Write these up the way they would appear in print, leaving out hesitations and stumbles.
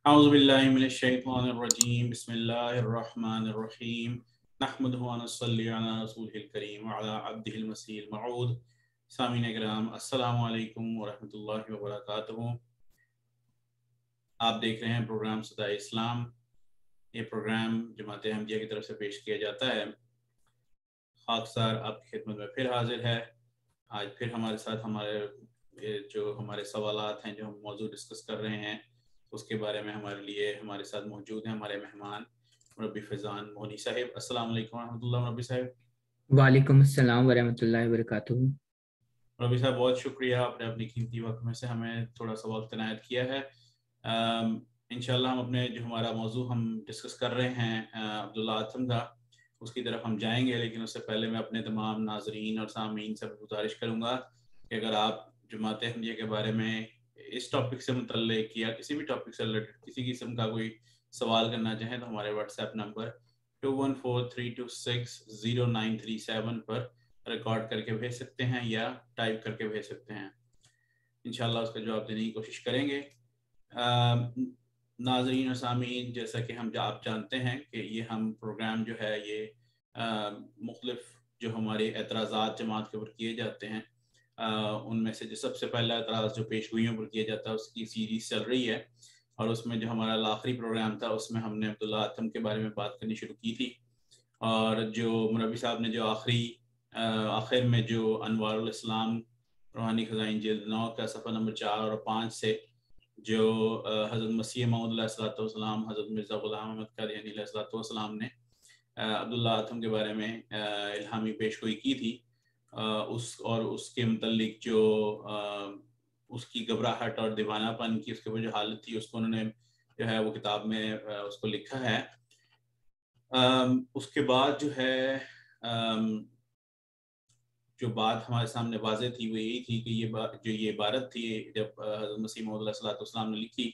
أعوذ بالله من الشيطان الرجيم بسم الله الرحمن الرحيم نحمده ونصلي على رسوله الكريم وعلى عبده المسيح الموعود سامعین کرام السلام علیکم ورحمۃ اللہ وبرکاتہ۔ آپ دیکھ رہے ہیں پروگرام صدائے اسلام۔ یہ پروگرام جماعت احمدیہ کی طرف سے پیش کیا جاتا ہے۔ خاکسار آپ کی خدمت میں پھر حاضر ہے۔ آج پھر ہمارے ساتھ ہمارے سوالات ہیں جو ہم موضوع ڈسکس کر رہے ہیں اس کے بارے میں ہمارے ساتھ موجود ہیں ہمارے مہمان مربی فیضان مونی صاحب۔ السلام علیکم ورحمۃ اللہ مربی صاحب۔ وعلیکم السلام ورحمۃ اللہ وبرکاتہ۔ مربی صاحب بہت شکریہ، آپ نے اپنی قیمتی وقت میں سے ہمیں تھوڑا سا وقت عنایت کیا ہے۔ انشاءاللہ ہم اپنے جو ہمارا موضوع ہم ڈسکس کر رہے ہیں عبداللہ آتم کا، اس کی طرف ہم جائیں گے، لیکن اس سے پہلے میں اپنے تمام ناظرین اور سامعین سے گزارش کروں گا کہ اگر آپ جماعت احمدیہ کے بارے میں اس ٹاپک سے متعلق یا کسی بھی ٹاپک سے ریلیٹڈ کسی قسم کا کوئی سوال کرنا چاہیں تو ہمارے واٹس ایپ نمبر 2143260937 پر ریکارڈ کر کے بھیج سکتے ہیں یا ٹائپ کر کے بھیج سکتے ہیں۔ انشاءاللہ اس کا جواب دینے کی کوشش کریں گے۔ ناظرین اور سامعین، جیسا کہ آپ جانتے ہیں کہ یہ ہم پروگرام جو ہے یہ مختلف جو ہمارے اعتراضات جماعت کے اوپر کیے جاتے ہیں ان میں سے جو سب سے پہلا اعتراض جو پیش گوئیوں پر کیا جاتا ہے اس کی سیریز چل رہی ہے، اور اس میں جو ہمارا آخری پروگرام تھا اس میں ہم نے عبداللہ آتم کے بارے میں بات کرنی شروع کی تھی، اور جو مربی صاحب نے جو آخر میں جو انوار الاسلام روحانی خزائن جلد 9 کا صفحہ نمبر 4 اور 5 سے جو حضرت مسیح موعود علیہ الصلوۃ والسلام، حضرت مرزا غلام احمد قادیانی علیہ الصلوۃ والسلام نے عبداللہ آتم کے بارے میں الہامی پیش گوئی کی تھی، اس کے متعلق جو اس کی گھبراہٹ اور دیوانہ پن کی اس کے اوپر جو حالت تھی اس کو انہوں نے جو ہے وہ کتاب میں اس کو لکھا ہے۔ اس کے بعد جو ہے جو بات ہمارے سامنے واضح تھی وہ یہی تھی کہ یہ عبارت تھی جب حضرت مسیح موعود علیہ الصلوۃ والسلام نے لکھی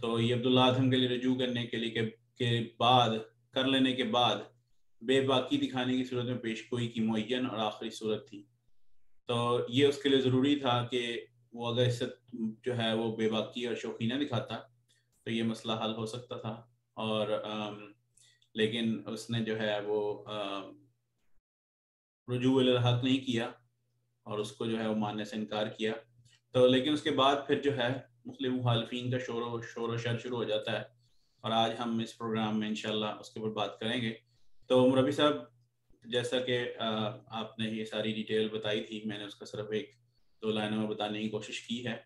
تو یہ عبداللہ آتم کے لیے رجوع کرنے کے لیے کر لینے کے بعد بے باکی دکھانے کی صورت میں پیش گوئی کی معین اور آخری صورت تھی، تو یہ اس کے لیے ضروری تھا کہ وہ اگر اس سے جو ہے وہ بے باکی اور شوخی نہ دکھاتا تو یہ مسئلہ حل ہو سکتا تھا، اور لیکن اس نے جو ہے وہ رجوع الحق نہیں کیا اور اس کو جو ہے وہ ماننے سے انکار کیا، تو لیکن اس کے بعد پھر جو ہے مختلف مخالفین کا شور و شر شروع ہو جاتا ہے، اور آج ہم اس پروگرام میں انشاءاللہ اس کے اوپر بات کریں گے۔ تو مربی صاحب، جیسا کہ آپ نے یہ ساری ڈیٹیل بتائی تھی، میں نے اس کا صرف 1-2 لائنوں میں بتانے کی کوشش کی ہے،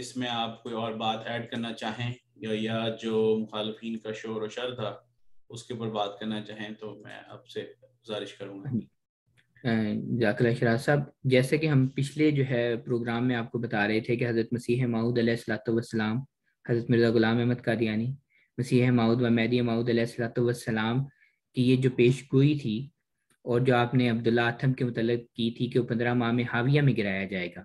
اس میں آپ کوئی اور بات ایڈ کرنا چاہیں یا جو مخالفین کا شور و شر تھا اس کے اوپر بات کرنا چاہیں تو میں آپ سے گزارش کروں گا۔ جزاک اللہ شراز صاحب، جیسے کہ ہم پچھلے جو ہے پروگرام میں آپ کو بتا رہے تھے کہ حضرت مسیح موعود علیہ الصلوۃ والسلام، حضرت مرزا غلام احمد قادیانی، مسیح موعود و مہدی موعود علیہ الصلوۃ والسلام کی یہ جو پیش گوئی تھی اور جو آپ نے عبداللہ آتم کے متعلق کی تھی کہ وہ 15 ماہ میں حاویہ میں گرایا جائے گا،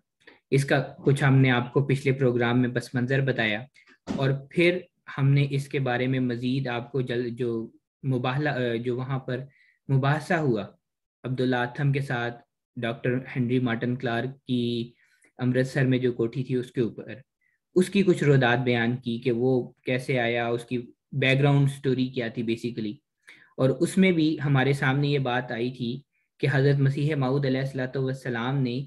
اس کا کچھ ہم نے آپ کو پچھلے پروگرام میں پس منظر بتایا، اور پھر ہم نے اس کے بارے میں مزید آپ کو جو وہاں پر مباحثہ ہوا عبداللہ آتم کے ساتھ ڈاکٹر ہنری مارٹن کلارک کی امرتسر میں جو کوٹھی تھی اس کے اوپر، اس کی کچھ رودات بیان کی کہ وہ کیسے آیا، اس کی بیک گراؤنڈ سٹوری کیا تھی بیسیکلی، اور اس میں بھی ہمارے سامنے یہ بات آئی تھی کہ حضرت مسیح موعود علیہ الصلوۃ والسلام نے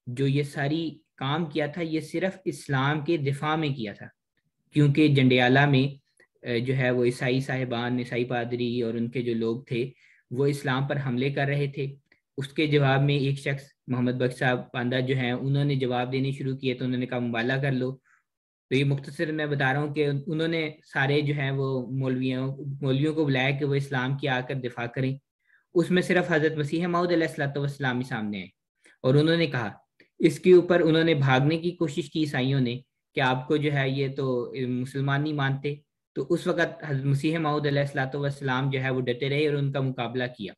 جو یہ ساری کام کیا تھا یہ صرف اسلام کے دفاع میں کیا تھا، کیونکہ جنڈیالہ میں جو ہے وہ عیسائی صاحبان، عیسائی پادری اور ان کے جو لوگ تھے وہ اسلام پر حملے کر رہے تھے۔ اس کے جواب میں ایک شخص محمد بخش صاحب پاندہ جو ہیں انہوں نے جواب دینے شروع کیے، تو انہوں نے کہا مبالہ کر لو، تو یہ مختصر میں بتا رہا ہوں کہ انہوں نے سارے جو ہیں وہ مولویوں کو بلایا کہ وہ اسلام کی آ کر دفاع کریں، اس میں صرف حضرت مسیح موعود علیہ الصلوۃ والسلام ہی سامنے آئے، اور انہوں نے کہا اس کے اوپر انہوں نے بھاگنے کی کوشش کی عیسائیوں نے کہ آپ کو جو ہے یہ تو مسلمان نہیں مانتے، تو اس وقت حضرت مسیح موعود علیہ الصلوۃ والسلام جو ہے وہ ڈٹے رہے اور ان کا مقابلہ کیا،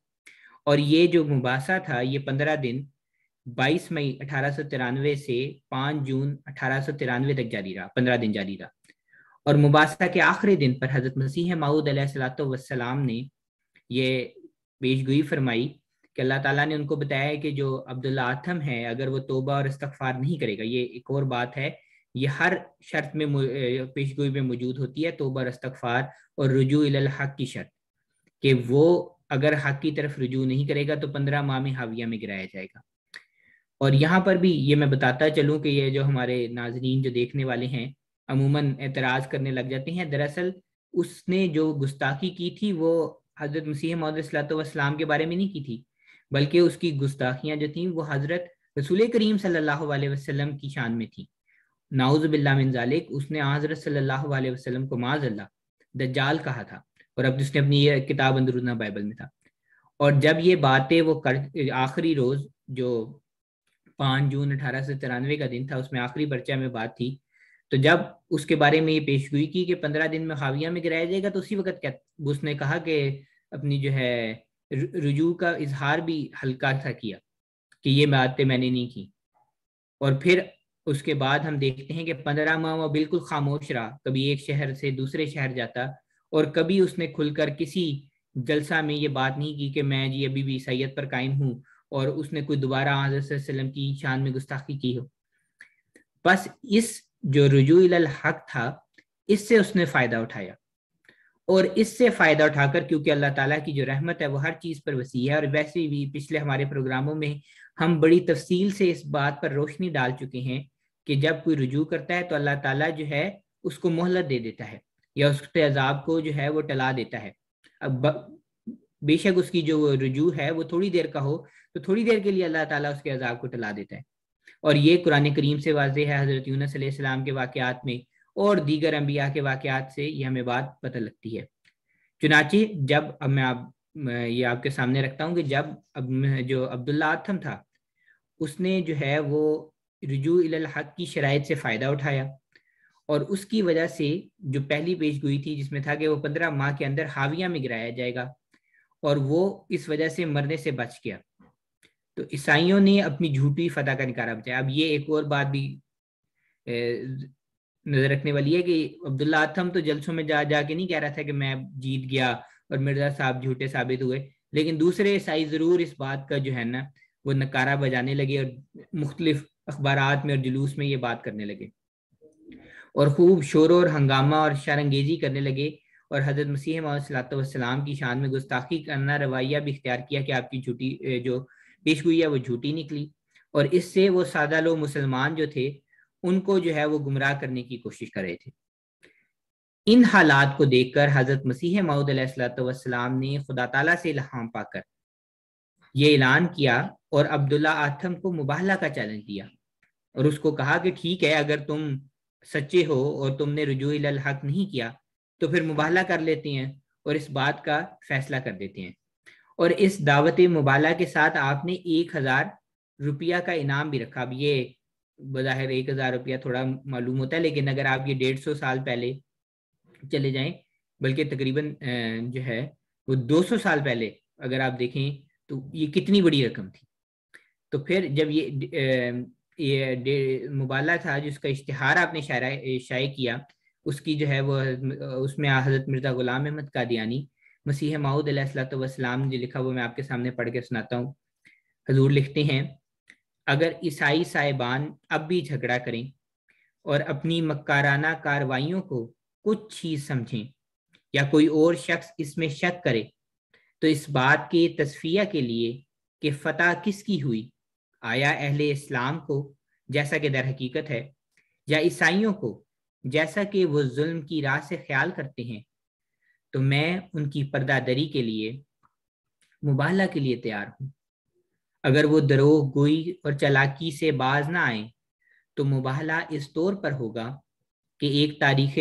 اور یہ جو مباحثہ تھا یہ 15 دن 22 مئی 1893 سے 5 جون 1893 تک جاری رہا، 15 دن جاری رہا، اور مباحثہ کے آخری دن پر حضرت مسیح موعود علیہ الصلوۃ والسلام نے یہ پیش گوئی فرمائی کہ اللہ تعالیٰ نے ان کو بتایا کہ جو عبداللہ آتم ہے اگر وہ توبہ اور استغفار نہیں کرے گا، یہ ایک اور بات ہے، یہ ہر شرط میں پیشگوئی میں موجود ہوتی ہے، توبہ اور استغفار اور رجوع الی الحق کی شرط، کہ وہ اگر حق کی طرف رجوع نہیں کرے گا تو 15 ماہ میں حاویہ میں گرایا جائے گا۔ اور یہاں پر بھی یہ میں بتاتا چلوں کہ یہ جو ہمارے ناظرین جو دیکھنے والے ہیں عموماً اعتراض کرنے لگ جاتے ہیں، دراصل اس نے جو گستاخی کی تھی وہ حضرت مسیح موعود علیہ الصلوۃ والسلام کے بارے میں نہیں کی تھی، بلکہ اس کی گستاخیاں جو تھیں وہ حضرت رسول کریم صلی اللہ علیہ وسلم کی شان میں تھیں۔ نعوذ باللہ من ذالک، اس نے حضرت صلی اللہ علیہ وسلم کو معاذ اللہ دجال کہا تھا، اور اب اس نے اپنی یہ کتاب اندرونہ بائبل میں تھا۔ اور جب یہ باتیں وہ آخری روز جو 5 جون 1893 کا دن تھا، اس میں آخری پرچہ میں بات تھی، تو جب اس کے بارے میں یہ پیشگوئی کی کہ 15 دن میں حاویہ میں گرایا جائے گا، تو اسی وقت اس نے کہا کہ اپنی جو ہے رجوع کا اظہار بھی ہلکا سا کیا کہ یہ باتیں میں نے نہیں کی۔ اور پھر اس کے بعد ہم دیکھتے ہیں کہ 15 ماہ وہ بالکل خاموش رہا، کبھی ایک شہر سے دوسرے شہر جاتا، اور کبھی اس نے کھل کر کسی جلسہ میں یہ بات نہیں کی کہ میں جی ابھی بھی عیسائیت پر قائم ہوں، اور اس نے کوئی دوبارہ حضرت صلی اللہ علیہ وسلم کی شان میں گستاخی کی ہو۔ بس اس جو رجوع الی الحق تھا، اس سے اس نے فائدہ اٹھایا، اور اس سے فائدہ اٹھا کر، کیونکہ اللہ تعالیٰ کی جو رحمت ہے وہ ہر چیز پر وسیع ہے، اور ویسے بھی پچھلے ہمارے پروگراموں میں ہم بڑی تفصیل سے اس بات پر روشنی ڈال چکے ہیں کہ جب کوئی رجوع کرتا ہے تو اللہ تعالیٰ جو ہے اس کو مہلت دے دیتا ہے، یا اس کے عذاب کو جو ہے وہ ٹلا دیتا ہے۔ اب بے شک اس کی جو رجوع ہے وہ تھوڑی دیر کا ہو، تو تھوڑی دیر کے لیے اللہ تعالیٰ اس کے عذاب کو ٹلا دیتا ہے، اور یہ قرآن کریم سے واضح ہے، حضرت یونس علیہ السلام کے واقعات میں اور دیگر انبیاء کے واقعات سے یہ ہمیں بات پتہ لگتی ہے۔ چنانچہ جب اب میں یہ آپ کے سامنے رکھتا ہوں کہ جب جو عبداللہ آتھم تھا، اس نے جو ہے وہ رجوع الی الحق کی شرائط سے فائدہ اٹھایا، اور اس کی وجہ سے جو پہلی پیش گوئی تھی جس میں تھا کہ وہ 15 ماہ کے اندر حاویہ میں گرایا جائے گا، اور وہ اس وجہ سے مرنے سے بچ گیا، تو عیسائیوں نے اپنی جھوٹی فتح کا نکارہ بچایا۔ اب یہ ایک اور بات بھی نظر رکھنے والی ہے کہ عبداللہ آتھم تو جلسوں میں جا کے نہیں کہہ رہا تھا کہ میں جیت گیا اور مرزا صاحب جھوٹے ثابت ہوئے، لیکن دوسرے عیسائی ضرور اس بات کا جو ہے نا وہ نکارہ بجانے لگے، اور مختلف اخبارات میں اور جلوس میں یہ بات کرنے لگے، اور خوب شور اور ہنگامہ اور شرانگیزی کرنے لگے، اور حضرت مسیح موعود صلی اللہ علیہ وسلم کی شان میں گستاخی کرنا رویہ بھی اختیار کیا کہ آپ کی جھوٹی جو پیش گوئی ہے وہ جھوٹی نکلی، اور اس سے وہ سادہ لوگ مسلمان جو تھے ان کو جو ہے وہ گمراہ کرنے کی کوشش کر رہے تھے۔ ان حالات کو دیکھ کر حضرت مسیح موعود علیہ الصلوۃ والسلام نے خدا تعالیٰ سے الہام پا کر یہ اعلان کیا، اور عبداللہ آتھم کو مباہلہ کا چیلنج دیا، اور اس کو کہا کہ ٹھیک ہے، اگر تم سچے ہو اور تم نے رجوع الی الحق نہیں کیا تو پھر مباہلہ کر لیتے ہیں اور اس بات کا فیصلہ کر دیتے ہیں۔ اور اس دعوت مباہلہ کے ساتھ آپ نے 1000 روپیہ کا انعام بھی رکھا۔ اب یہ بظاہر 1000 روپیہ تھوڑا معلوم ہوتا ہے، لیکن اگر آپ یہ 150 سال پہلے چلے جائیں، بلکہ تقریباً جو ہے وہ 200 سال پہلے اگر آپ دیکھیں تو یہ کتنی بڑی رقم تھی۔ تو پھر جب یہ مباہلہ تھا جس کا اشتہار آپ نے شائع کیا، اس کی جو ہے وہ اس میں حضرت مرزا غلام احمد قادیانی مسیح موعود علیہ الصلوۃ والسلام نے جو لکھا وہ میں آپ کے سامنے پڑھ کے سناتا ہوں۔ حضور لکھتے ہیں، اگر عیسائی صاحبان اب بھی جھگڑا کریں اور اپنی مکارانہ کاروائیوں کو کچھ چیز سمجھیں، یا کوئی اور شخص اس میں شک کرے، تو اس بات کے تصفیہ کے لیے کہ فتح کس کی ہوئی، آیا اہل اسلام کو جیسا کہ در حقیقت ہے، یا عیسائیوں کو جیسا کہ وہ ظلم کی راہ سے خیال کرتے ہیں، تو میں ان کی پردہ دری کے لیے مباہلہ کے لیے تیار ہوں۔ اگر وہ دروغ گوئی اور چالاکی سے باز نہ آئیں تو مباہلہ اس طور پر ہوگا کہ ایک تاریخ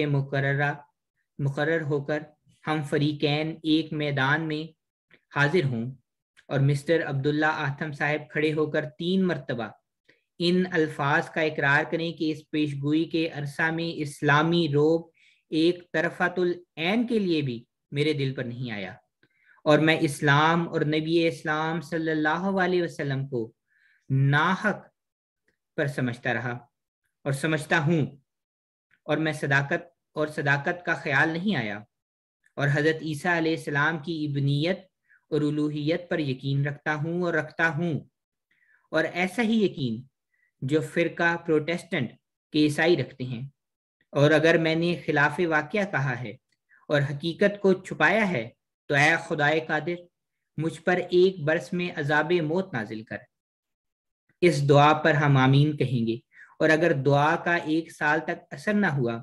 مقرر ہو کر ہم فریقین ایک میدان میں حاضر ہوں، اور مسٹر عبداللہ آتھم صاحب کھڑے ہو کر 3 مرتبہ ان الفاظ کا اقرار کریں کہ اس پیشگوئی کے عرصہ میں اسلامی روب ایک طرفۃ العین کے لیے بھی میرے دل پر نہیں آیا، اور میں اسلام اور نبی اسلام صلی اللہ علیہ وسلم کو ناحق پر سمجھتا رہا اور سمجھتا ہوں، اور میں صداقت کا خیال نہیں آیا، اور حضرت عیسیٰ علیہ السلام کی ابنیت اور الوہیت پر یقین رکھتا ہوں اور رکھتا ہوں، اور ایسا ہی یقین جو فرقہ پروٹیسٹنٹ کہ عیسائی رکھتے ہیں، اور اگر میں نے خلاف واقعہ کہا ہے اور حقیقت کو چھپایا ہے تو اے خدائے قادر مجھ پر ایک برس میں عذاب موت نازل کر۔ اس دعا پر ہم آمین کہیں گے، اور اگر دعا کا 1 سال تک اثر نہ ہوا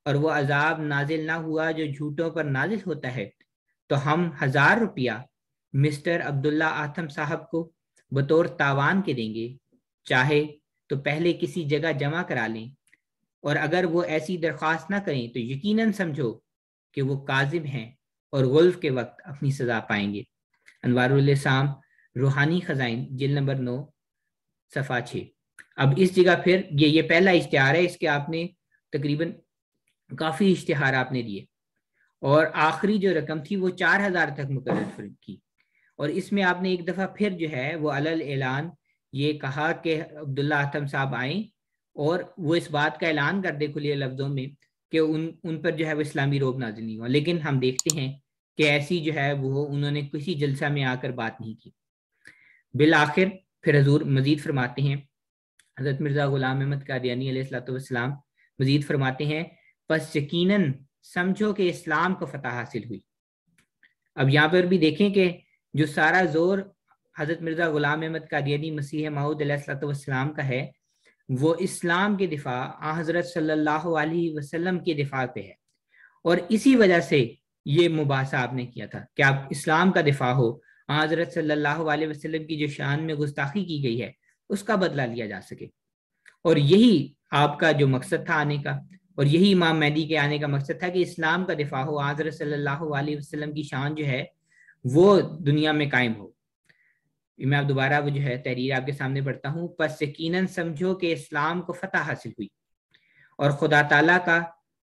اور وہ عذاب نازل نہ ہوا جو جھوٹوں پر نازل ہوتا ہے تو ہم 1000 روپیہ مسٹر عبداللہ آتم صاحب کو بطور تاوان کے دیں گے، چاہے تو پہلے کسی جگہ جمع کرا لیں، اور اگر وہ ایسی درخواست نہ کریں تو یقیناً سمجھو کہ وہ کاذب ہیں اور غلف کے وقت اپنی سزا پائیں گے۔ انوار الاسلام روحانی خزائن جلد نمبر 9 صفحہ 6۔ اب اس جگہ پھر یہ پہلا اشتہار ہے، اس کے آپ نے تقریباً کافی اشتہار آپ نے دیے، اور آخری جو رقم تھی وہ 4000 تک مقرر کی، اور اس میں آپ نے ایک دفعہ پھر جو ہے وہ علل اعلان یہ کہا کہ عبداللہ آتم صاحب آئیں اور وہ اس بات کا اعلان کر دے کھلے لفظوں میں کہ ان پر جو ہے وہ اسلامی روب نازل نہیں ہوا، لیکن ہم دیکھتے ہیں کہ ایسی جو ہے وہ انہوں نے کسی جلسہ میں آ کر بات نہیں کی۔ بالآخر پھر حضور مزید فرماتے ہیں، حضرت مرزا غلام احمد قادیانی علیہ الصلوۃ والسلام مزید فرماتے ہیں، پس یقیناً سمجھو کہ اسلام کو فتح حاصل ہوئی۔ اب یہاں پر بھی دیکھیں کہ جو سارا زور حضرت مرزا غلام احمد قادیانی مسیح موعود علیہ الصلوۃ والسلام کا ہے وہ اسلام کے دفاع حضرت صلی اللہ علیہ وسلم کے دفاع پہ ہے، اور اسی وجہ سے یہ مباحثہ آپ نے کیا تھا کہ آپ اسلام کا دفاع ہو، حضرت صلی اللہ علیہ وسلم کی جو شان میں گستاخی کی گئی ہے اس کا بدلہ لیا جا سکے، اور یہی آپ کا جو مقصد تھا آنے کا، اور یہی امام مہدی کے آنے کا مقصد تھا کہ اسلام کا دفاع ہو، حضرت صلی اللہ علیہ وسلم کی شان جو ہے وہ دنیا میں قائم ہو۔ میں آپ دوبارہ وہ جو ہے تحریر آپ کے سامنے پڑھتا ہوں، پس یقیناً سمجھو کہ اسلام کو فتح حاصل ہوئی اور خدا تعالیٰ کا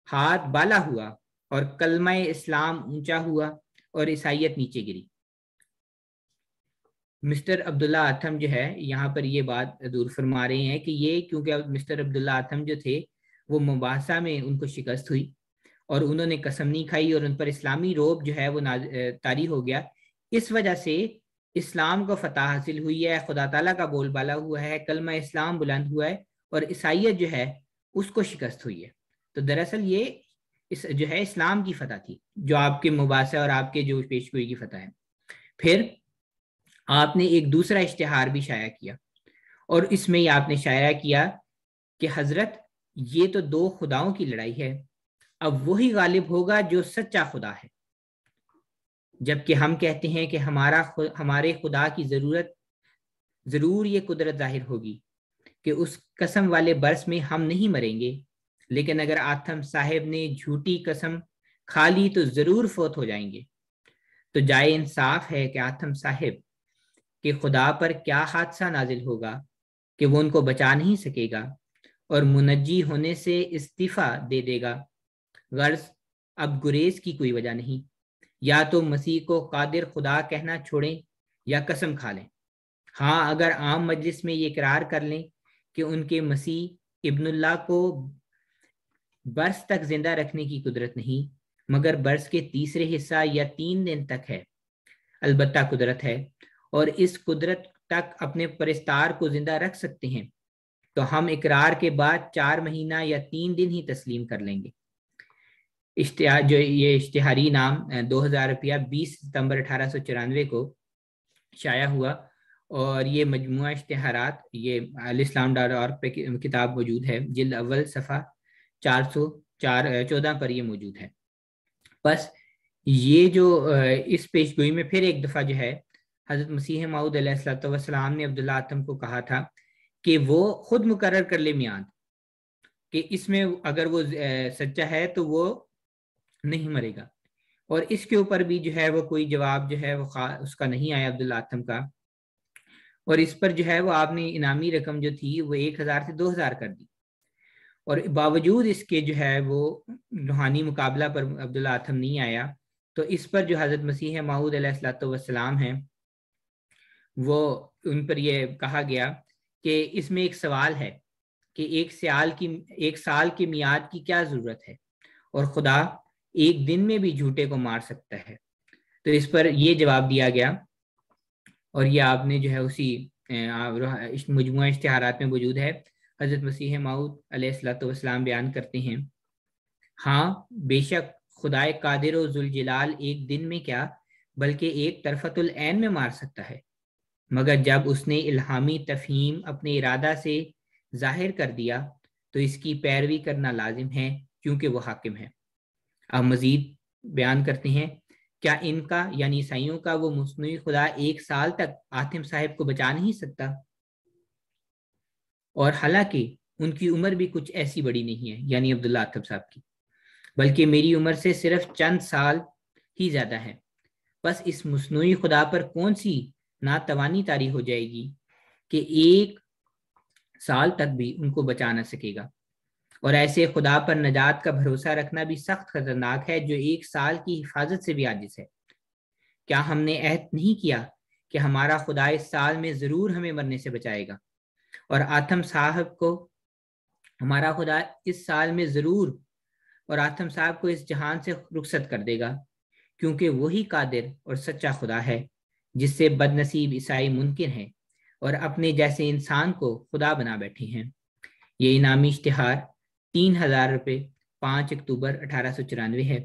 ہاتھ بالا ہوا اور کلمہ اسلام اونچا ہوا اور عیسائیت نیچے گری۔ مسٹر عبداللہ آتم جو ہے یہاں پر یہ بات دور فرما رہے ہیں کہ یہ کیونکہ مسٹر عبداللہ آتم جو تھے وہ مباحثہ میں ان کو شکست ہوئی اور انہوں نے قسم نہیں کھائی اور ان پر اسلامی روب جو ہے وہ طاری ہو گیا، اس وجہ سے اسلام کو فتح حاصل ہوئی ہے، خدا تعالیٰ کا بول بالا ہوا ہے، کلمہ اسلام بلند ہوا ہے، اور عیسائیت جو ہے اس کو شکست ہوئی ہے۔ تو دراصل یہ جو ہے اسلام کی فتح تھی جو آپ کے مباحثہ اور آپ کے جو پیشگوئی کی فتح ہے۔ پھر آپ نے ایک دوسرا اشتہار بھی شائع کیا، اور اس میں آپ نے شائع کیا کہ حضرت یہ تو 2 خداؤں کی لڑائی ہے، اب وہی غالب ہوگا جو سچا خدا ہے، جبکہ ہم کہتے ہیں کہ ہمارے خدا کی ضرور یہ قدرت ظاہر ہوگی کہ اس قسم والے برس میں ہم نہیں مریں گے، لیکن اگر آتم صاحب نے جھوٹی قسم کھا لی تو ضرور فوت ہو جائیں گے۔ تو جائے انصاف ہے کہ آتم صاحب کہ خدا پر کیا حادثہ نازل ہوگا کہ وہ ان کو بچا نہیں سکے گا اور منجی ہونے سے استعفیٰ دے دے گا۔ غرض اب گریز کی کوئی وجہ نہیں، یا تو مسیح کو قادر خدا کہنا چھوڑیں یا قسم کھا لیں۔ ہاں اگر عام مجلس میں یہ اقرار کر لیں کہ ان کے مسیح ابن اللہ کو برس تک زندہ رکھنے کی قدرت نہیں مگر برس کے تیسرے حصہ یا 3 دن تک ہے، البتہ قدرت ہے، اور اس قدرت تک اپنے پرستار کو زندہ رکھ سکتے ہیں، تو ہم اقرار کے بعد 4 مہینہ یا 3 دن ہی تسلیم کر لیں گے۔ جو یہ اشتہاری نام 2000 روپیہ 20 ستمبر 1894 کو شائع ہوا، اور یہ مجموعہ اشتہارات یہ الاسلام.org پہ کتاب موجود ہے، جلد اول صفحہ 414 پر یہ موجود ہے۔ بس یہ جو اس پیشگوئی میں پھر ایک دفعہ جو ہے حضرت مسیح موعود علیہ الصلوۃ والسلام نے عبداللہ آتم کو کہا تھا کہ وہ خود مقرر کر لے میعاد کہ اس میں اگر وہ سچا ہے تو وہ نہیں مرے گا، اور اس کے اوپر بھی جو ہے وہ کوئی جواب جو ہے وہ اس کا نہیں آیا عبداللہ آتم کا، اور اس پر جو ہے وہ آپ نے انعامی رقم جو تھی وہ 1000 سے 2000 کر دی، اور باوجود اس کے جو ہے وہ روحانی مقابلہ پر عبداللہ آتم نہیں آیا، تو اس پر جو حضرت مسیح موعود علیہ الصلوۃ والسلام ہیں وہ ان پر یہ کہا گیا کہ اس میں ایک سوال ہے کہ ایک سال کی میعاد کی کیا ضرورت ہے، اور خدا ایک دن میں بھی جھوٹے کو مار سکتا ہے۔ تو اس پر یہ جواب دیا گیا، اور یہ آپ نے جو ہے اسی مجموعہ اشتہارات میں موجود ہے، حضرت مسیح موعود علیہ الصلوۃ والسلام بیان کرتے ہیں، ہاں بے شک خدائے قادر و ذوالجلال ایک دن میں کیا بلکہ ایک طرفۃ العین میں مار سکتا ہے، مگر جب اس نے الہامی تفہیم اپنے ارادہ سے ظاہر کر دیا تو اس کی پیروی کرنا لازم ہے کیونکہ وہ حاکم ہے۔ اب مزید بیان کرتے ہیں، کیا ان کا یعنی عیسائیوں کا وہ مصنوعی خدا 1 سال تک آتم صاحب کو بچا نہیں سکتا؟ اور حالانکہ ان کی عمر بھی کچھ ایسی بڑی نہیں ہے، یعنی عبداللہ آتم صاحب کی، بلکہ میری عمر سے صرف چند سال ہی زیادہ ہے، بس اس مصنوعی خدا پر کون سی ناتوانی طاری ہو جائے گی کہ 1 سال تک بھی ان کو بچا نہ سکے گا؟ اور ایسے خدا پر نجات کا بھروسہ رکھنا بھی سخت خطرناک ہے جو 1 سال کی حفاظت سے بھی عاجز ہے۔ کیا ہم نے عہد نہیں کیا کہ ہمارا خدا اس سال میں ضرور ہمیں مرنے سے بچائے گا، اور آتم صاحب کو ہمارا خدا اس سال میں ضرور اور آتم صاحب کو اس جہان سے رخصت کر دے گا، کیونکہ وہی قادر اور سچا خدا ہے جس سے بد نصیب عیسائی ممکن ہے اور اپنے جیسے انسان کو خدا بنا بیٹھے ہیں۔ یہ انعامی اشتہار 3000 روپے 5 اکتوبر 1894 ہے،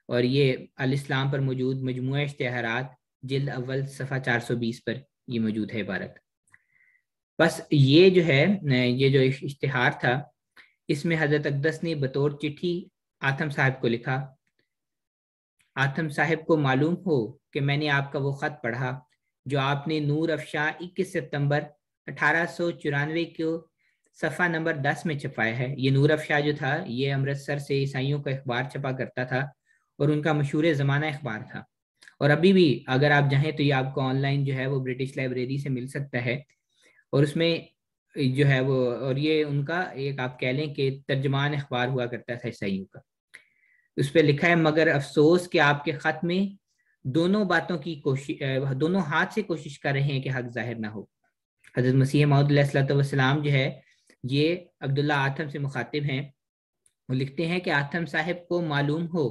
اور یہ الاسلام پر موجود مجموعہ اشتہارات جلد اول صفحہ 420 پر یہ موجود ہے عبارت۔ بس یہ جو ہے یہ جو اشتہار تھا، اس میں حضرت اقدس نے بطور چٹھی آتم صاحب کو لکھا، آتم صاحب کو معلوم ہو کہ میں نے آپ کا وہ خط پڑھا جو آپ نے نور افشاں 21 ستمبر 1894 کو صفحہ نمبر 10 میں چھپایا ہے۔ یہ نور افشاں جو تھا یہ امرتسر سے عیسائیوں کا اخبار چھپا کرتا تھا اور ان کا مشہور زمانہ اخبار تھا، اور ابھی بھی اگر آپ چاہیں تو یہ آپ کو آن لائن جو ہے وہ برٹش لائبریری سے مل سکتا ہے، اور اس میں جو ہے وہ اور یہ ان کا ایک آپ کہہ لیں کہ ترجمان اخبار ہوا کرتا تھا عیسائیوں کا۔ اس پہ لکھا ہے، مگر افسوس کہ آپ کے خط میں دونوں باتوں کی کوشش دونوں ہاتھ سے کوشش کر رہے ہیں کہ حق ظاہر نہ ہو۔ حضرت مسیح موعود علیہ الصلوۃ والسلام جو ہے یہ عبداللہ آتم سے مخاطب ہیں، وہ لکھتے ہیں کہ آتم صاحب کو معلوم ہو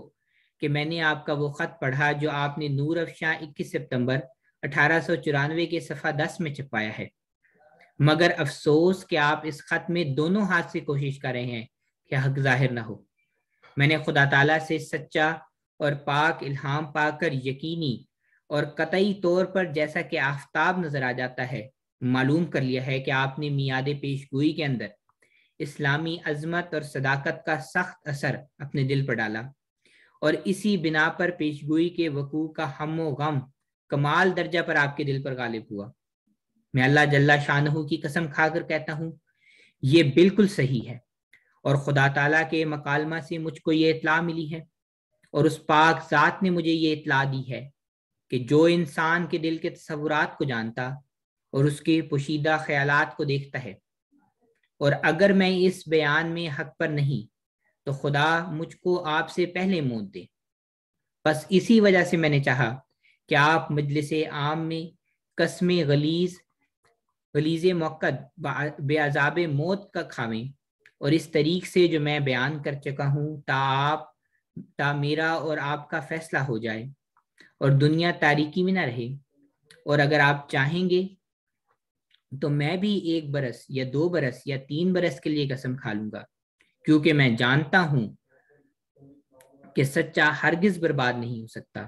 کہ میں نے آپ کا وہ خط پڑھا جو آپ نے نور افشاں 21 ستمبر 1894 کے صفحہ 10 میں چھپایا ہے، مگر افسوس کہ آپ اس خط میں دونوں ہاتھ سے کوشش کر رہے ہیں کہ حق ظاہر نہ ہو۔ میں نے خدا تعالیٰ سے سچا اور پاک الہام پا کر یقینی اور قطعی طور پر جیسا کہ آفتاب نظر آ جاتا ہے معلوم کر لیا ہے کہ آپ نے میعاد پیش گوئی کے اندر اسلامی عظمت اور صداقت کا سخت اثر اپنے دل پر ڈالا، اور اسی بنا پر پیش گوئی کے وقوع کا ہم و غم کمال درجہ پر آپ کے دل پر غالب ہوا۔ میں اللہ جل شانہ کی قسم کھا کر کہتا ہوں یہ بالکل صحیح ہے، اور خدا تعالیٰ کے مکالمہ سے مجھ کو یہ اطلاع ملی ہے، اور اس پاک ذات نے مجھے یہ اطلاع دی ہے کہ جو انسان کے دل کے تصورات کو جانتا اور اس کے پوشیدہ خیالات کو دیکھتا ہے، اور اگر میں اس بیان میں حق پر نہیں تو خدا مجھ کو آپ سے پہلے موت دے۔ بس اسی وجہ سے میں نے چاہا کہ آپ مجلس عام میں قسم غلیظ موقد بے عذاب موت کا کھاویں، اور اس طریق سے جو میں بیان کر چکا ہوں تا میرا اور آپ کا فیصلہ ہو جائے اور دنیا تاریکی میں نہ رہے، اور اگر آپ چاہیں گے تو میں بھی 1 برس یا 2 برس یا 3 برس کے لیے قسم کھا لوں گا، کیونکہ میں جانتا ہوں کہ سچا ہرگز برباد نہیں ہو سکتا،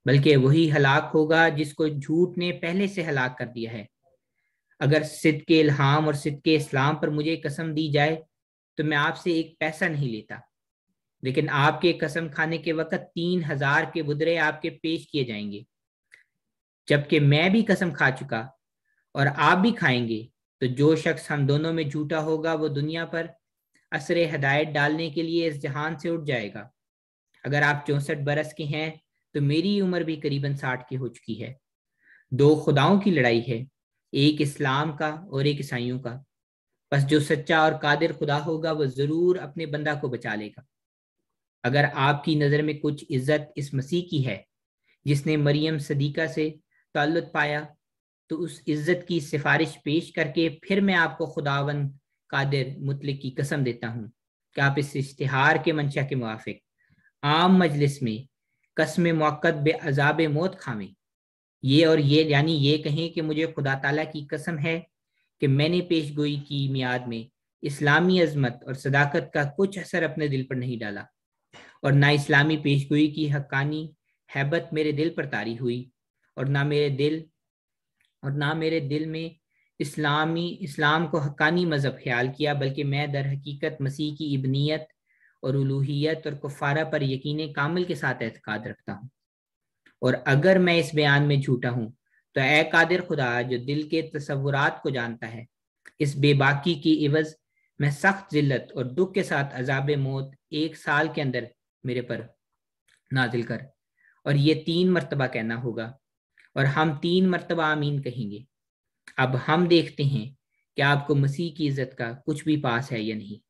بلکہ وہی ہلاک ہوگا جس کو جھوٹ نے پہلے سے ہلاک کر دیا ہے۔ اگر صدق الہام اور صدق اسلام پر مجھے قسم دی جائے تو میں آپ سے 1 پیسہ نہیں لیتا، لیکن آپ کے قسم کھانے کے وقت 3000 کے بدرے آپ کے پیش کیے جائیں گے، جبکہ میں بھی قسم کھا چکا اور آپ بھی کھائیں گے، تو جو شخص ہم دونوں میں جھوٹا ہوگا وہ دنیا پر اثر ہدایت ڈالنے کے لیے اس جہان سے اٹھ جائے گا۔ اگر آپ 64 برس کے ہیں تو میری عمر بھی قریباً 60 کی ہو چکی ہے۔ 2 خداؤں کی لڑائی ہے، ایک اسلام کا اور ایک عیسائیوں کا، بس جو سچا اور قادر خدا ہوگا وہ ضرور اپنے بندہ کو بچا لے گا۔ اگر آپ کی نظر میں کچھ عزت اس مسیح کی ہے جس نے مریم صدیقہ سے تعلق پایا، تو اس عزت کی سفارش پیش کر کے پھر میں آپ کو خداوند قادر مطلق کی قسم دیتا ہوں کہ آپ اس اشتہار کے منشا کے موافق عام مجلس میں قسم موقت بے عذاب موت کھاویں، یہ یعنی یہ کہیں کہ مجھے خدا تعالیٰ کی قسم ہے کہ میں نے پیش گوئی کی میعاد میں اسلامی عظمت اور صداقت کا کچھ اثر اپنے دل پر نہیں ڈالا، اور نہ اسلامی پیشگوئی کی حقانی ہیبت میرے دل پر طاری ہوئی، اور نہ میرے دل میں اسلام کو حقانی مذہب خیال کیا، بلکہ میں در حقیقت مسیح کی ابنیت اور الوہیت اور کفارہ پر یقین کامل کے ساتھ اعتقاد رکھتا ہوں۔ اور اگر میں اس بیان میں جھوٹا ہوں تو اے قادر خدا جو دل کے تصورات کو جانتا ہے، اس بے باکی کی عوض میں سخت ذلت اور دکھ کے ساتھ عذاب موت 1 سال کے اندر میرے پر نازل کر۔ اور یہ 3 مرتبہ کہنا ہوگا، اور ہم 3 مرتبہ آمین کہیں گے۔ اب ہم دیکھتے ہیں کہ آپ کو مسیح کی عزت کا کچھ بھی پاس ہے یا نہیں۔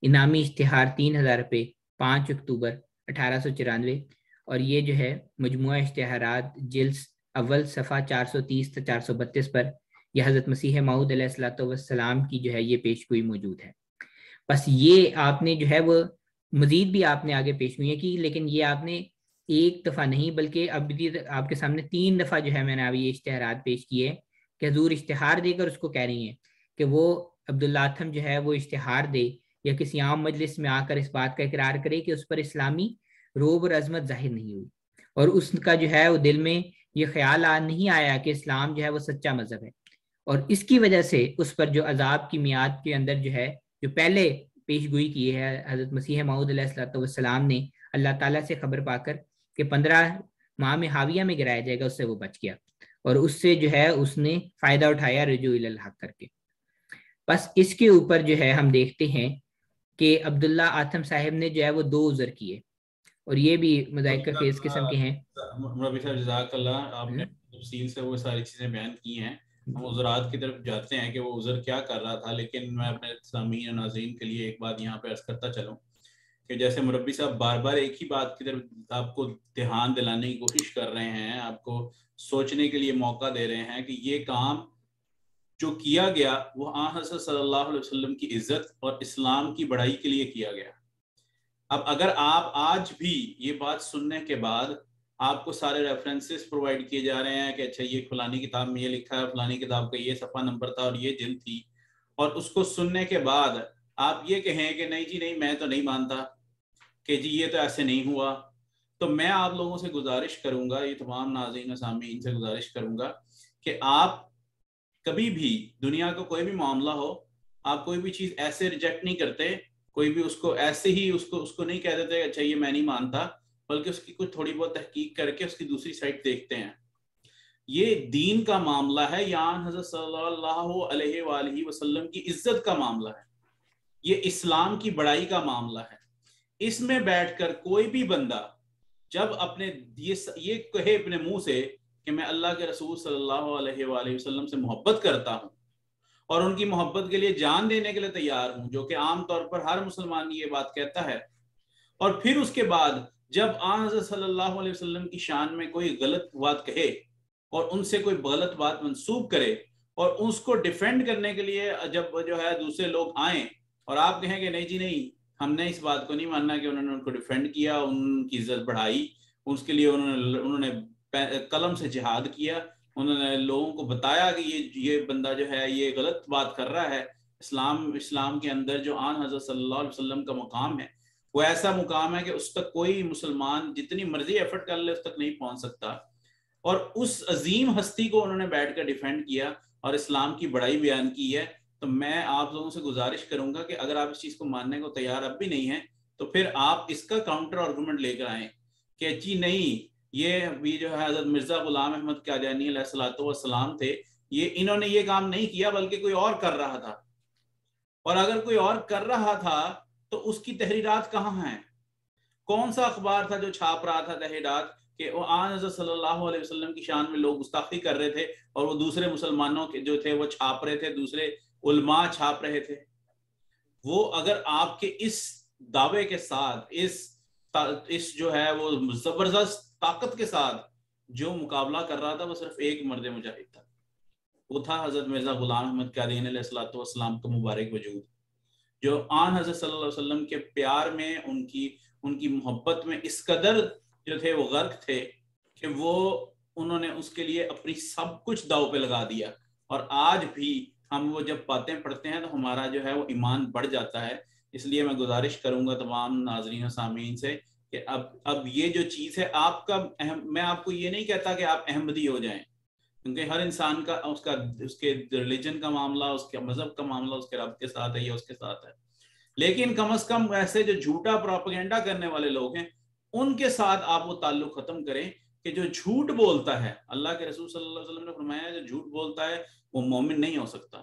انعامی اشتہار 3000 روپے، 5 اکتوبر 1894، اور یہ جو ہے مجموعہ اشتہارات جلد اول صفحہ 430 تا 432 پر یہ حضرت مسیح موعود علیہ الصلوۃ والسلام کی جو ہے یہ پیشگوئی موجود ہے۔ بس یہ آپ نے جو ہے وہ مزید بھی آپ نے آگے پیشگوئیاں کی، لیکن یہ آپ نے ایک دفعہ نہیں بلکہ اب بھی آپ کے سامنے 3 دفعہ جو ہے میں نے ابھی یہ اشتہارات پیش کیے کہ حضور اشتہار دے کر اس کو کہہ رہی ہیں کہ وہ عبداللہ اتھم جو ہے وہ اشتہار دے یا کسی عام مجلس میں آ کر اس بات کا اقرار کرے کہ اس پر اسلامی روب اور عظمت ظاہر نہیں ہوئی، اور اس کا جو ہے وہ دل میں یہ خیال نہیں آیا کہ اسلام جو ہے وہ سچا مذہب ہے، اور اس کی وجہ سے اس پر جو عذاب کی میعاد کے اندر جو ہے جو پہلے پیش گوئی کی ہے حضرت مسیح موعود علیہ الصلوۃ والسلام نے اللہ تعالیٰ سے خبر پا کر کہ 15 ماہ میں حاویہ میں گرایا جائے گا، اس سے وہ بچ گیا، اور اس سے جو ہے اس نے فائدہ اٹھایا رجوع الی الحق کر کے۔ بس اس کے اوپر جو ہے ہم دیکھتے ہیں کہ عبداللہ آتم صاحب نے جو ہے وہ 2 عذر کیے، اور یہ بھی مذائقہ خیز قسم کے ہیں۔ ربی صاحب جزاک اللہ، آپ نے تفصیل سے وہ ساری چیزیں بیان کی ہیں، ہم عذرات کی طرف جاتے ہیں کہ وہ عذر کیا کر رہا تھا، لیکن میں اپنے سامعین اور ناظرین کے لیے ایک بات یہاں پہ عرض کرتا چلوں کہ جیسے مربی صاحب بار بار ایک ہی بات کی طرف آپ کو دھیان دلانے کی کوشش کر رہے ہیں، آپ کو سوچنے کے لیے موقع دے رہے ہیں کہ یہ کام جو کیا گیا وہ آن حضرت صلی اللہ علیہ وسلم کی عزت اور اسلام کی بڑائی کے لیے کیا گیا۔ اب اگر آپ آج بھی یہ بات سننے کے بعد آپ کو سارے ریفرنسز پرووائڈ کیے جا رہے ہیں کہ اچھا یہ فلانی کتاب میں یہ لکھا ہے، فلانی کتاب کا یہ صفحہ نمبر تھا اور یہ جلد تھی، اور اس کو سننے کے بعد آپ یہ کہیں کہ نہیں جی نہیں میں تو نہیں مانتا کہ جی یہ تو ایسے نہیں ہوا، تو میں آپ لوگوں سے گزارش کروں گا، یہ تمام ناظرین و سامعین سے گزارش کروں گا کہ آپ کبھی بھی دنیا کا کوئی بھی معاملہ ہو، آپ کوئی بھی چیز ایسے ریجیکٹ نہیں کرتے، کوئی بھی اس کو ایسے ہی اس کو نہیں کہہ دیتے اچھا یہ میں نہیں مانتا، بلکہ اس کی کچھ تھوڑی بہت تحقیق کر کے اس کی دوسری سائڈ دیکھتے ہیں۔ یہ دین کا معاملہ ہے، یہاں حضرت صلی اللہ علیہ وآلہ وسلم کی عزت کا معاملہ ہے، یہ اسلام کی بڑائی کا معاملہ ہے۔ اس میں بیٹھ کر کوئی بھی بندہ جب اپنے یہ کہے اپنے منہ سے کہ میں اللہ کے رسول صلی اللہ علیہ وآلہ وسلم سے محبت کرتا ہوں اور ان کی محبت کے لیے جان دینے کے لیے تیار ہوں، جو کہ عام طور پر ہر مسلمان یہ بات کہتا ہے، اور پھر اس کے بعد جب آن حضرت صلی اللہ علیہ وسلم کی شان میں کوئی غلط بات کہے اور ان سے کوئی غلط بات منسوب کرے اور اس کو ڈیفینڈ کرنے کے لیے جب جو ہے دوسرے لوگ آئیں اور آپ کہیں کہ نہیں جی نہیں ہم نے اس بات کو نہیں ماننا کہ انہوں نے ان کو ڈیفینڈ کیا، ان کی عزت بڑھائی، اس کے لیے انہوں نے قلم سے جہاد کیا، انہوں نے لوگوں کو بتایا کہ یہ بندہ جو ہے یہ غلط بات کر رہا ہے، اسلام کے اندر جو آن حضرت صلی اللہ علیہ وسلم کا مقام ہے وہ ایسا مقام ہے کہ اس تک کوئی مسلمان جتنی مرضی ایفرٹ کر لے اس تک نہیں پہنچ سکتا، اور اس عظیم ہستی کو انہوں نے بیٹھ کر ڈیفینڈ کیا اور اسلام کی بڑائی بیان کی ہے۔ تو میں آپ لوگوں سے گزارش کروں گا کہ اگر آپ اس چیز کو ماننے کو تیار اب بھی نہیں ہیں تو پھر آپ اس کا کاؤنٹر آرگومنٹ لے کر آئیں کہ جی نہیں یہ جو ہے حضرت مرزا غلام احمد قادیانی علیہ الصلوۃ والسلام تھے، انہوں نے یہ کام نہیں کیا بلکہ کوئی اور کر رہا تھا، اور اگر کوئی اور کر رہا تھا تو اس کی تحریرات کہاں ہیں؟ کون سا اخبار تھا جو چھاپ رہا تھا تحریرات کہ وہ آن حضرت صلی اللہ علیہ وسلم کی شان میں لوگ گستاخی کر رہے تھے اور وہ دوسرے مسلمانوں کے جو تھے وہ چھاپ رہے تھے، دوسرے علماء چھاپ رہے تھے؟ وہ اگر آپ کے اس دعوے کے ساتھ اس جو ہے وہ زبردست طاقت کے ساتھ جو مقابلہ کر رہا تھا وہ صرف ایک مرد مجاہد تھا، وہ تھا حضرت مرزا غلام احمد قادیانی علیہ الصلوۃ والسلام کا مبارک وجود، جو آن حضرت صلی اللہ علیہ وسلم کے پیار میں ان کی محبت میں اس قدر جو تھے وہ غرق تھے کہ وہ انہوں نے اس کے لیے اپنی سب کچھ داؤ پہ لگا دیا، اور آج بھی ہم وہ جب باتیں پڑھتے ہیں تو ہمارا جو ہے وہ ایمان بڑھ جاتا ہے. اس لیے میں گزارش کروں گا تمام ناظرین و سامعین سے کہ اب یہ جو چیز ہے آپ کا میں آپ کو یہ نہیں کہتا کہ آپ احمدی ہو جائیں، کیونکہ ہر انسان کا اس کے ریلیجن کا معاملہ، اس کے مذہب کا معاملہ اس کے رب کے ساتھ ہے یا اس کے ساتھ ہے. لیکن کم از کم ایسے جو جھوٹا پروپیگنڈا کرنے والے لوگ ہیں ان کے ساتھ آپ وہ تعلق ختم کریں کہ جو جھوٹ بولتا ہے، اللہ کے رسول صلی اللہ علیہ وسلم نے فرمایا ہے جو جھوٹ بولتا ہے وہ مومن نہیں ہو سکتا.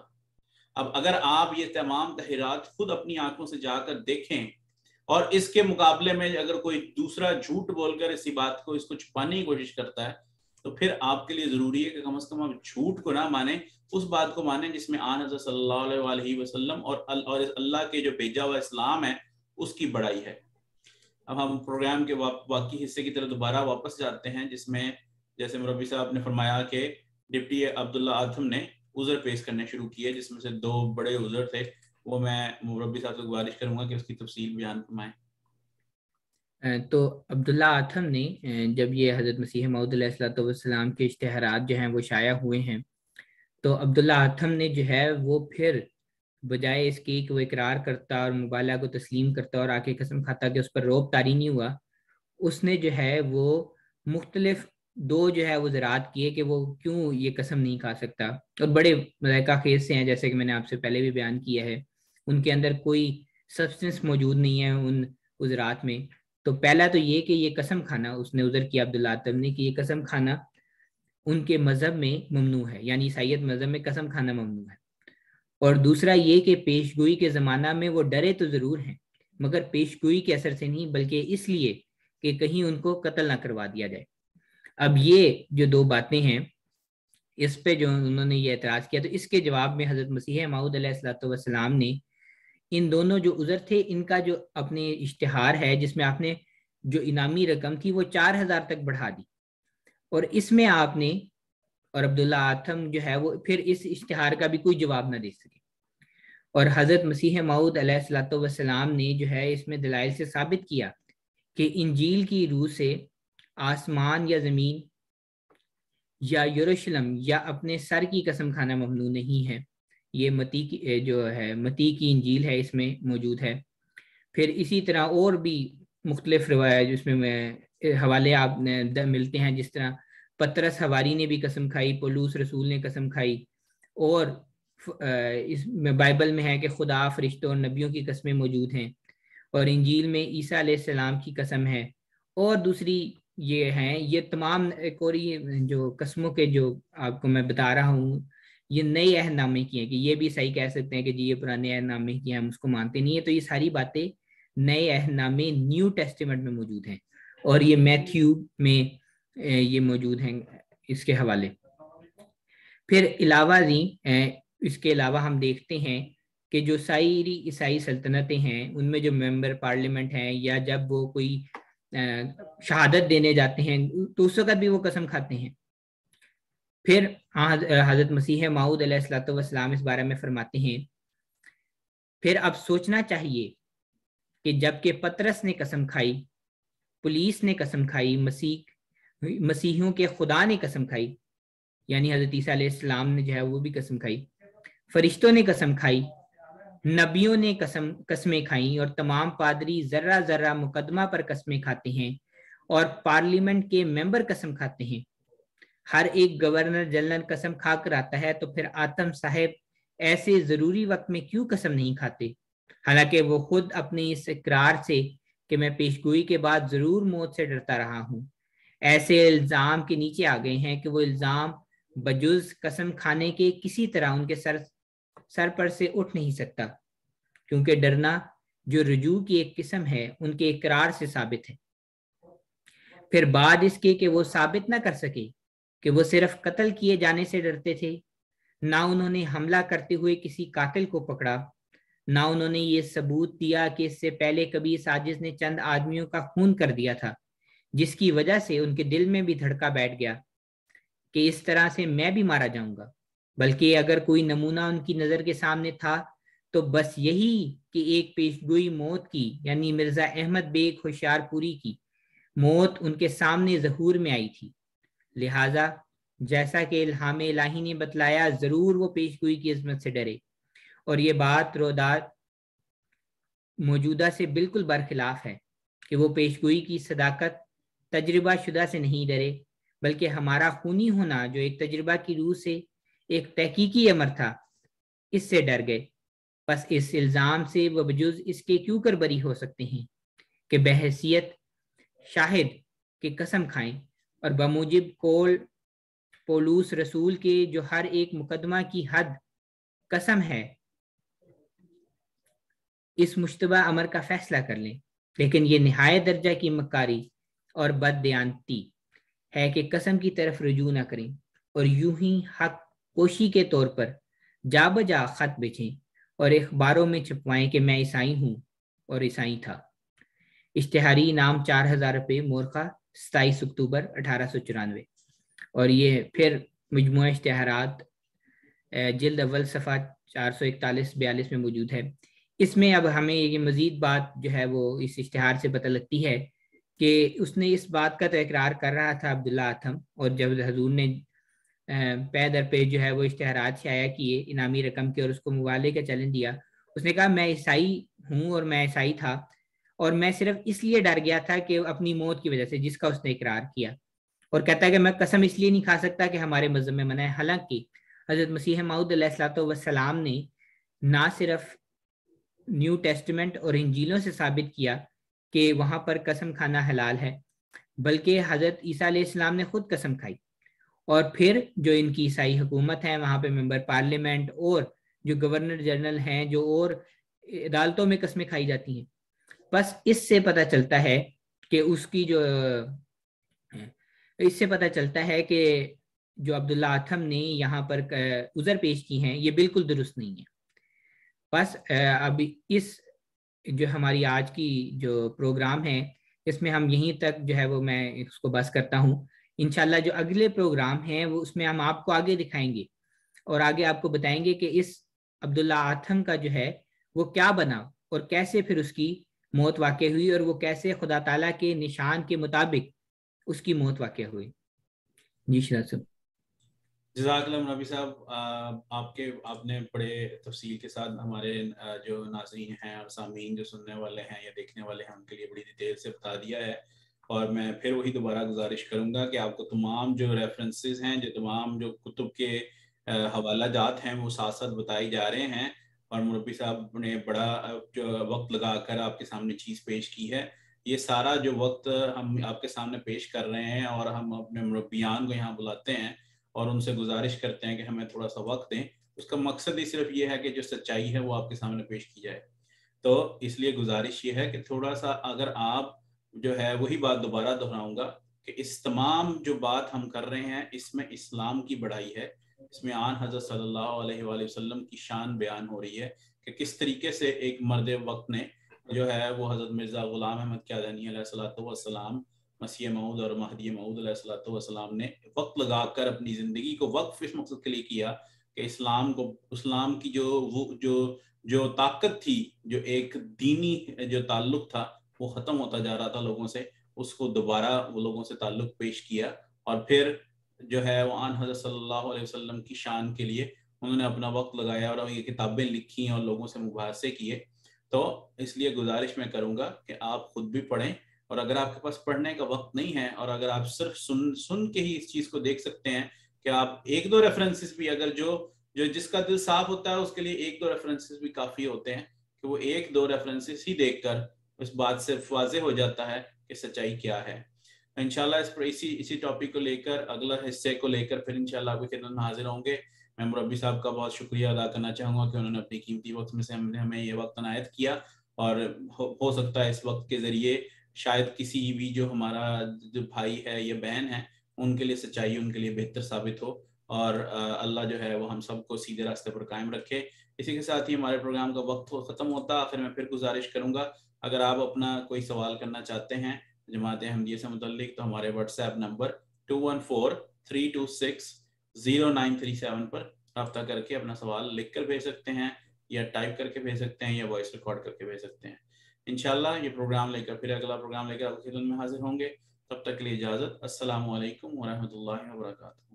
اب اگر آپ یہ تمام تحریرات خود اپنی آنکھوں سے جا کر دیکھیں اور اس کے مقابلے میں اگر کوئی دوسرا جھوٹ بول کر اسی بات کو اس کو چھپانے کی کوشش کرتا ہے تو پھر آپ کے لیے ضروری ہے کہ کم از کم آپ جھوٹ کو نہ مانیں، اس بات کو مانیں جس میں آن حضرت صلی اللہ علیہ وسلم اور اللہ کے جو بھیجا ہوا اسلام ہے اس کی بڑائی ہے. اب ہم پروگرام کے باقی حصے کی طرف دوبارہ واپس جاتے ہیں، جس میں جیسے مربی صاحب نے فرمایا کہ ڈپٹی عبداللہ آدھم نے عذر پیش کرنے شروع کیے، جس میں سے 2 بڑے عذر تھے. وہ میں مربی صاحب سے گزارش کروں گا کہ اس کی تفصیل بیان فرمائیں. تو عبداللہ آتھم نے جب یہ حضرت مسیح موعود علیہ الصلوۃ والسلام کے اشتہارات جو ہیں وہ شائع ہوئے ہیں تو عبداللہ آتھم نے جو ہے وہ پھر بجائے اس کی کہ وہ اقرار کرتا اور مبالغہ کو تسلیم کرتا اور آ کے قسم کھاتا کہ اس پر روب طاری نہیں ہوا، اس نے جو ہے وہ مختلف 2 جو ہے وہ ذرات کیے کہ وہ کیوں یہ قسم نہیں کھا سکتا، اور بڑے مذائقہ خیز سے ہیں جیسے کہ میں نے آپ سے پہلے بھی بیان کیا ہے. ان کے اندر کوئی سبسٹنس موجود نہیں ہے ان عذرات میں. تو پہلا تو یہ کہ یہ قسم کھانا اس نے عذر کیا عبداللہ آتم نے کہ یہ قسم کھانا ان کے مذہب میں ممنوع ہے، یعنی عیسائیت مذہب میں قسم کھانا ممنوع ہے. اور دوسرا یہ کہ پیش گوئی کے زمانہ میں وہ ڈرے تو ضرور ہیں مگر پیش گوئی کے اثر سے نہیں، بلکہ اس لیے کہ کہیں ان کو قتل نہ کروا دیا جائے. اب یہ جو 2 باتیں ہیں اس پہ جو انہوں نے یہ اعتراض کیا، تو اس کے جواب میں حضرت مسیح موعود علیہ الصلوۃ والسلام نے ان دونوں جو عذر تھے ان کا جو اپنے اشتہار ہے جس میں آپ نے جو انعامی رقم تھی وہ 4000 تک بڑھا دی، اور اس میں آپ نے اور عبداللہ آتھم جو ہے وہ پھر اس اشتہار کا بھی کوئی جواب نہ دے سکے. اور حضرت مسیح موعود علیہ الصلوۃ والسلام نے جو ہے اس میں دلائل سے ثابت کیا کہ انجیل کی روح سے آسمان یا زمین یا یروشلم یا اپنے سر کی قسم کھانا ممنوع نہیں ہے. یہ متی کی جو ہے متی کی انجیل ہے اس میں موجود ہے. پھر اسی طرح اور بھی مختلف روایت جس میں حوالے آپ نے ملتے ہیں، جس طرح پترس حواری نے بھی قسم کھائی، پولوس رسول نے قسم کھائی، اور اس میں بائبل میں ہے کہ خدا، فرشتوں اور نبیوں کی قسمیں موجود ہیں، اور انجیل میں عیسیٰ علیہ السلام کی قسم ہے، اور دوسری یہ ہیں. یہ تمام ایک اور جو قسموں کے جو آپ کو میں بتا رہا ہوں یہ نئے عہد نامے کی ہیں کہ یہ بھی صحیح کہہ سکتے ہیں کہ جی یہ پرانے عہد نامے کی ہیں، ہم اس کو مانتے نہیں ہیں. تو یہ ساری باتیں نئے عہد نامے نیو ٹیسٹیمنٹ میں موجود ہیں، اور یہ میتھیو میں یہ موجود ہیں اس کے حوالے. پھر علاوہ اس کے علاوہ ہم دیکھتے ہیں کہ جو ساری عیسائی سلطنتیں ہیں ان میں جو ممبر پارلیمنٹ ہیں یا جب وہ کوئی شہادت دینے جاتے ہیں تو اس وقت بھی وہ قسم کھاتے ہیں. پھر حضرت مسیح موعود علیہ الصلوۃ والسلام اس بارے میں فرماتے ہیں، پھر اب سوچنا چاہیے کہ جب کہ پترس نے قسم کھائی، پولیس نے قسم کھائی، مسیحیوں کے خدا نے قسم کھائی، یعنی حضرت عیسیٰ علیہ السلام نے جو ہے وہ بھی قسم کھائی، فرشتوں نے قسم کھائی، نبیوں نے قسمیں کھائیں، اور تمام پادری ذرہ ذرہ مقدمہ پر قسمیں کھاتے ہیں، اور پارلیمنٹ کے ممبر قسم کھاتے ہیں. ہر ایک گورنر جنرل قسم کھا کر آتا ہے، تو پھر آتم صاحب ایسے ضروری وقت میں کیوں قسم نہیں کھاتے، حالانکہ وہ خود اپنے اس اقرار سے کہ میں پیشگوئی کے بعد ضرور موت سے ڈرتا رہا ہوں ایسے الزام کے نیچے آ گئے ہیں کہ وہ الزام بجز قسم کھانے کے کسی طرح ان کے سر پر سے اٹھ نہیں سکتا، کیونکہ ڈرنا جو رجوع کی ایک قسم ہے ان کے اقرار سے ثابت ہے. پھر بعد اس کے کہ وہ ثابت نہ کر سکے کہ وہ صرف قتل کیے جانے سے ڈرتے تھے، نہ انہوں نے حملہ کرتے ہوئے کسی قاتل کو پکڑا، نہ انہوں نے یہ ثبوت دیا کہ اس سے پہلے کبھی سازش نے چند آدمیوں کا خون کر دیا تھا جس کی وجہ سے ان کے دل میں بھی دھڑکا بیٹھ گیا کہ اس طرح سے میں بھی مارا جاؤں گا، بلکہ اگر کوئی نمونہ ان کی نظر کے سامنے تھا تو بس یہی کہ ایک پیشگوئی موت کی، یعنی مرزا احمد بیگ ہوشیار پوری کی موت ان کے سامنے ظہور میں آئی تھی. لہٰذا جیسا کہ الہام الہی نے بتلایا ضرور وہ پیش گوئی کی عظمت سے ڈرے، اور یہ بات رودات موجودہ سے بالکل برخلاف ہے کہ وہ پیش گوئی کی صداقت تجربہ شدہ سے نہیں ڈرے، بلکہ ہمارا خونی ہونا جو ایک تجربہ کی روح سے ایک تحقیقی امر تھا، اس سے ڈر گئے۔ پس اس الزام سے وہ بجز اس کے کیوں کر بری ہو سکتے ہیں کہ بحیثیت شاہد کے قسم کھائیں، اور بموجب قول پولوس رسول کے جو ہر ایک مقدمہ کی حد قسم ہے اس مشتبہ امر کا فیصلہ کر لیں۔ لیکن یہ نہایت درجہ کی مکاری اور بد دیانتی ہے کہ قسم کی طرف رجوع نہ کریں اور یوں ہی حق پوشی کے طور پر جا بجا خط بیچیں اور اخباروں میں چھپوائیں کہ میں عیسائی ہوں اور عیسائی تھا۔ اشتہاری انعام 4000 روپے، مورخہ 27 اکتوبر 1894۔ اور یہ پھر مجموعہ اشتہارات جلد اول صفحہ 441-42 میں موجود ہے۔ اس میں اب ہمیں یہ مزید بات جو ہے وہ اس اشتہار سے پتہ لگتی ہے کہ اس نے اس بات کا تو اقرار کر رہا تھا عبداللہ اتھم، اور جب حضور نے پے در پہ جو ہے وہ اشتہارات شائع کیے انعامی رقم کے اور اس کو مبالغے کا چیلنج دیا، اس نے کہا میں عیسائی ہوں اور میں عیسائی تھا، اور میں صرف اس لیے ڈر گیا تھا کہ اپنی موت کی وجہ سے جس کا اس نے اقرار کیا، اور کہتا ہے کہ میں قسم اس لیے نہیں کھا سکتا کہ ہمارے مذہب میں منع ہے۔ حالانکہ حضرت مسیح موعود علیہ الصلوۃ والسلام نے نہ صرف نیو ٹیسٹمنٹ اور انجیلوں سے ثابت کیا کہ وہاں پر قسم کھانا حلال ہے، بلکہ حضرت عیسیٰ علیہ السلام نے خود قسم کھائی، اور پھر جو ان کی عیسائی حکومت ہے وہاں پہ ممبر پارلیمنٹ اور جو گورنر جنرل ہیں جو اور عدالتوں میں قسمیں کھائی جاتی ہیں۔ بس اس سے پتہ چلتا ہے کہ اس کی جو اس سے پتہ چلتا ہے کہ جو عبداللہ اتھم نے یہاں پر عذر پیش کی ہیں یہ بالکل درست نہیں ہے۔ بس اب اس جو ہماری آج کی جو پروگرام ہے اس میں ہم یہیں تک جو ہے وہ میں اس کو بس کرتا ہوں۔ انشاءاللہ جو اگلے پروگرام ہیں وہ اس میں ہم آپ کو آگے دکھائیں گے اور آگے آپ کو بتائیں گے کہ اس عبداللہ اتھم کا جو ہے وہ کیا بنا اور کیسے پھر اس کی موت واقع ہوئی اور وہ کیسے خدا تعالیٰ کے نشان کے مطابق اس کی موت واقع ہوئی۔ جی شراز صاحب۔ جزاک اللہ نبی صاحب، آپ نے بڑے تفصیل کے ساتھ ہمارے جو ناظرین ہیں اور سامعین جو سننے والے ہیں یا دیکھنے والے ہیں ان کے لیے بڑی ڈیٹیل سے بتا دیا ہے، اور میں پھر وہی دوبارہ گزارش کروں گا کہ آپ کو تمام جو ریفرنسز ہیں، جو تمام جو کتب کے حوالہ جات ہیں وہ ساتھ ساتھ بتائی جا رہے ہیں، اور مربی صاحب نے بڑا جو وقت لگا کر آپ کے سامنے چیز پیش کی ہے۔ یہ سارا جو وقت ہم آپ کے سامنے پیش کر رہے ہیں اور ہم اپنے مربیان کو یہاں بلاتے ہیں اور ان سے گزارش کرتے ہیں کہ ہمیں تھوڑا سا وقت دیں، اس کا مقصد ہی صرف یہ ہے کہ جو سچائی ہے وہ آپ کے سامنے پیش کی جائے۔ تو اس لیے گزارش یہ ہے کہ تھوڑا سا اگر آپ جو ہے وہی بات دوبارہ دہراؤں گا کہ اس تمام جو بات ہم کر رہے ہیں اس میں اسلام کی بڑائی ہے، اس میں آن حضرت صلی اللہ علیہ وآلہ وسلم کی شان بیان ہو رہی ہے کہ کس طریقے سے ایک مرد وقت نے جو ہے وہ حضرت مرزا غلام احمد قادیانی علیہ الصلوۃ والسلام، مسیح موعود اور مہدی موعود علیہ الصلوۃ والسلام نے وقت لگا کر اپنی زندگی کو وقف اس مقصد کے لیے کیا کہ اسلام کی جو طاقت تھی، جو ایک دینی جو تعلق تھا وہ ختم ہوتا جا رہا تھا لوگوں سے، اس کو دوبارہ وہ لوگوں سے تعلق پیش کیا، اور پھر جو ہے وہ آن حضرت صلی اللہ علیہ وسلم کی شان کے لیے انہوں نے اپنا وقت لگایا اور یہ کتابیں لکھی اور لوگوں سے مباحثے کیے۔ تو اس لیے گزارش میں کروں گا کہ آپ خود بھی پڑھیں، اور اگر آپ کے پاس پڑھنے کا وقت نہیں ہے اور اگر آپ صرف سن کے ہی اس چیز کو دیکھ سکتے ہیں کہ آپ ایک دو ریفرنسز بھی، اگر جو جس کا دل صاف ہوتا ہے اس کے لیے ایک دو ریفرنسز بھی کافی ہوتے ہیں کہ وہ ایک دو ریفرنسز ہی دیکھ کر اس بات سے واضح ہو جاتا ہے کہ سچائی کیا ہے۔ انشاءاللہ اس پر اسی ٹاپک کو لے کر اگلا حصے کو لے کر پھر انشاءاللہ آپ کی خدمت میں حاضر ہوں گے۔ میں مربی صاحب کا بہت شکریہ ادا کرنا چاہوں گا کہ انہوں نے اپنی قیمتی وقت میں سے ہمیں یہ وقت عنایت کیا، اور ہو سکتا ہے اس وقت کے ذریعے شاید کسی بھی جو ہمارا جو بھائی ہے یا بہن ہے ان کے لیے سچائی ان کے لیے بہتر ثابت ہو، اور اللہ جو ہے وہ ہم سب کو سیدھے راستے پر قائم رکھے۔ اسی کے ساتھ ہی ہمارے پروگرام کا وقت ختم ہوتا، آخر میں پھر گزارش کروں گا اگر آپ اپنا کوئی سوال کرنا چاہتے ہیں جماعت احمدیہ سے متعلق تو ہمارے واٹس ایپ نمبر 2143260937 پر رابطہ کر کے اپنا سوال لکھ کر بھیج سکتے ہیں یا ٹائپ کر کے بھیج سکتے ہیں یا وائس ریکارڈ کر کے بھیج سکتے ہیں۔ انشاءاللہ یہ پروگرام لے کر پھر اگلا پروگرام لے کر آپ کی خدمت میں حاضر ہوں گے۔ تب تک کے لیے اجازت، السلام علیکم ورحمۃ اللہ وبرکاتہ۔